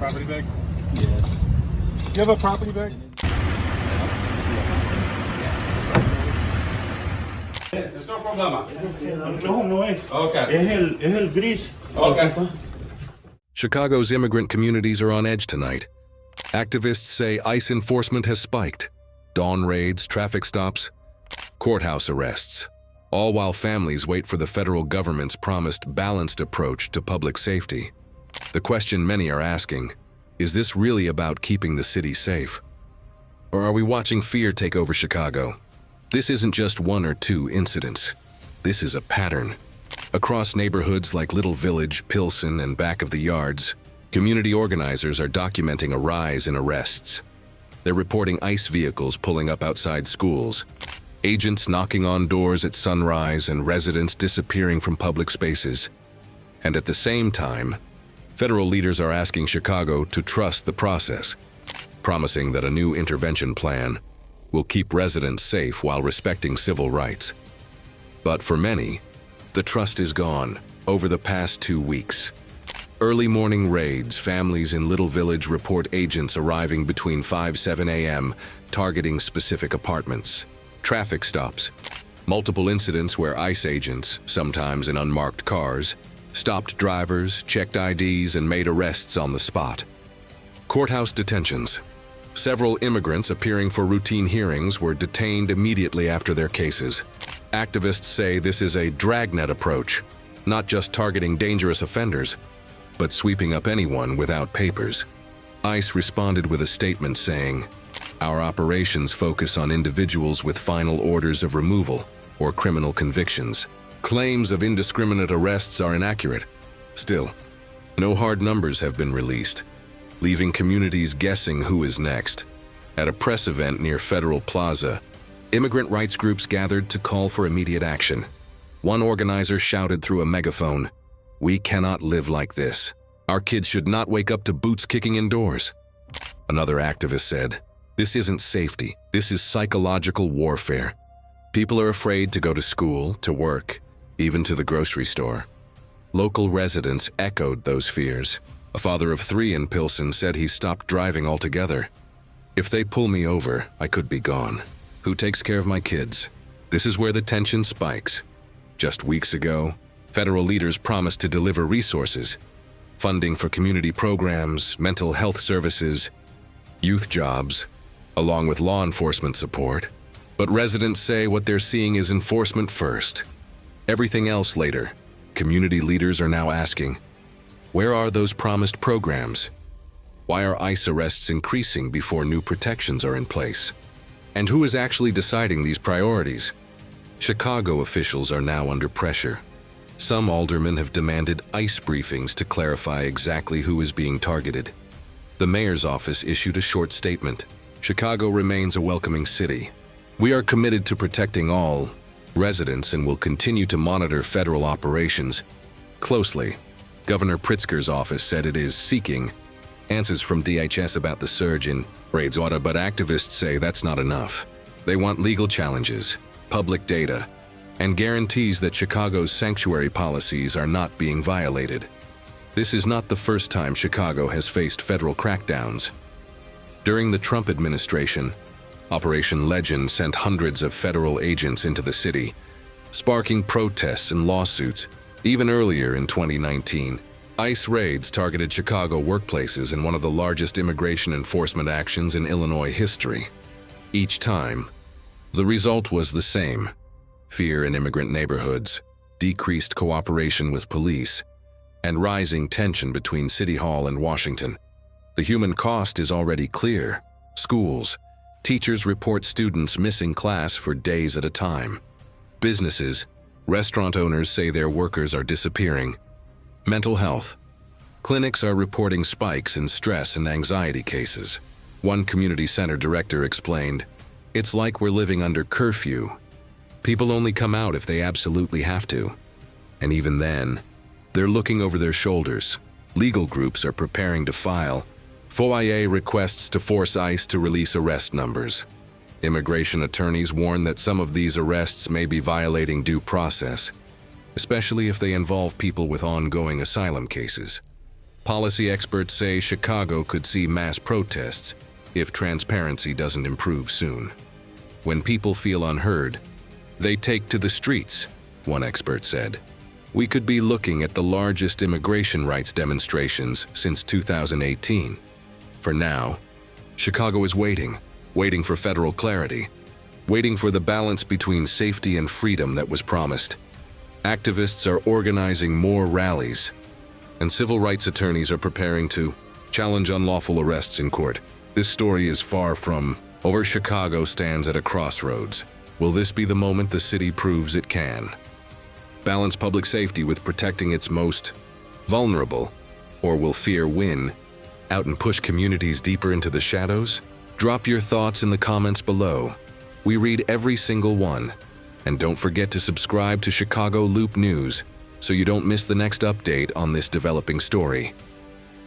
property bag? Yeah. You have a property bag? Es no problema. No es. Okay. Es el gris. Okay. Chicago's immigrant communities are on edge tonight. Activists say ICE enforcement has spiked. Dawn raids, traffic stops, courthouse arrests, all while families wait for the federal government's promised balanced approach to public safety. The question many are asking, is this really about keeping the city safe? Or are we watching fear take over Chicago? This isn't just one or two incidents. This is a pattern. Across neighborhoods like Little Village, Pilsen, and Back of the Yards, community organizers are documenting a rise in arrests. They're reporting ICE vehicles pulling up outside schools, agents knocking on doors at sunrise, and residents disappearing from public spaces. And at the same time, federal leaders are asking Chicago to trust the process, promising that a new intervention plan will keep residents safe while respecting civil rights. But for many, the trust is gone over the past 2 weeks. Early morning raids, families in Little Village report agents arriving between 5-7 a.m., targeting specific apartments. Traffic stops, multiple incidents where ICE agents, sometimes in unmarked cars, stopped drivers, checked IDs, and made arrests on the spot. Courthouse detentions. Several immigrants appearing for routine hearings were detained immediately after their cases. Activists say this is a dragnet approach, not just targeting dangerous offenders, but sweeping up anyone without papers. ICE responded with a statement saying, "Our operations focus on individuals with final orders of removal or criminal convictions. Claims of indiscriminate arrests are inaccurate. Still, no hard numbers have been released, leaving communities guessing who is next." At a press event near Federal Plaza, immigrant rights groups gathered to call for immediate action. One organizer shouted through a megaphone, "We cannot live like this. Our kids should not wake up to boots kicking indoors." Another activist said, "This isn't safety, this is psychological warfare. People are afraid to go to school, to work, even to the grocery store." Local residents echoed those fears. A father of 3 in Pilsen said he stopped driving altogether. "If they pull me over, I could be gone. Who takes care of my kids?" This is where the tension spikes. Just weeks ago, federal leaders promised to deliver resources, funding for community programs, mental health services, youth jobs, along with law enforcement support. But residents say what they're seeing is enforcement first. Everything else later. Community leaders are now asking, where are those promised programs? Why are ICE arrests increasing before new protections are in place? And who is actually deciding these priorities? Chicago officials are now under pressure. Some aldermen have demanded ICE briefings to clarify exactly who is being targeted. The mayor's office issued a short statement. Chicago remains a welcoming city. "We are committed to protecting all residents and will continue to monitor federal operations closely." Governor Pritzker's office said it is seeking answers from DHS about the surge in raids, but activists say that's not enough. They want legal challenges, public data, and guarantees that Chicago's sanctuary policies are not being violated. This is not the first time Chicago has faced federal crackdowns. During the Trump administration, Operation Legend sent hundreds of federal agents into the city, sparking protests and lawsuits. Even earlier in 2019, ICE raids targeted Chicago workplaces in one of the largest immigration enforcement actions in Illinois history. Each time, the result was the same: fear in immigrant neighborhoods, decreased cooperation with police, and rising tension between City Hall and Washington. The human cost is already clear. Schools, teachers report students missing class for days at a time. Businesses, restaurant owners say their workers are disappearing. Mental health. Clinics are reporting spikes in stress and anxiety cases. One community center director explained, "It's like we're living under curfew. People only come out if they absolutely have to. And even then, they're looking over their shoulders. Legal groups are preparing to file FOIA requests to force ICE to release arrest numbers. Immigration attorneys warn that some of these arrests may be violating due process, especially if they involve people with ongoing asylum cases. Policy experts say Chicago could see mass protests if transparency doesn't improve soon. When people feel unheard, they take to the streets, one expert said. We could be looking at the largest immigration rights demonstrations since 2018. For now, Chicago is waiting for federal clarity, waiting for the balance between safety and freedom that was promised. Activists are organizing more rallies, and civil rights attorneys are preparing to challenge unlawful arrests in court. This story is far from over. Chicago stands at a crossroads. Will this be the moment the city proves it can balance public safety with protecting its most vulnerable? Or will fear win out and push communities deeper into the shadows? Drop your thoughts in the comments below. We read every single one. And don't forget to subscribe to Chicago Loop News so you don't miss the next update on this developing story.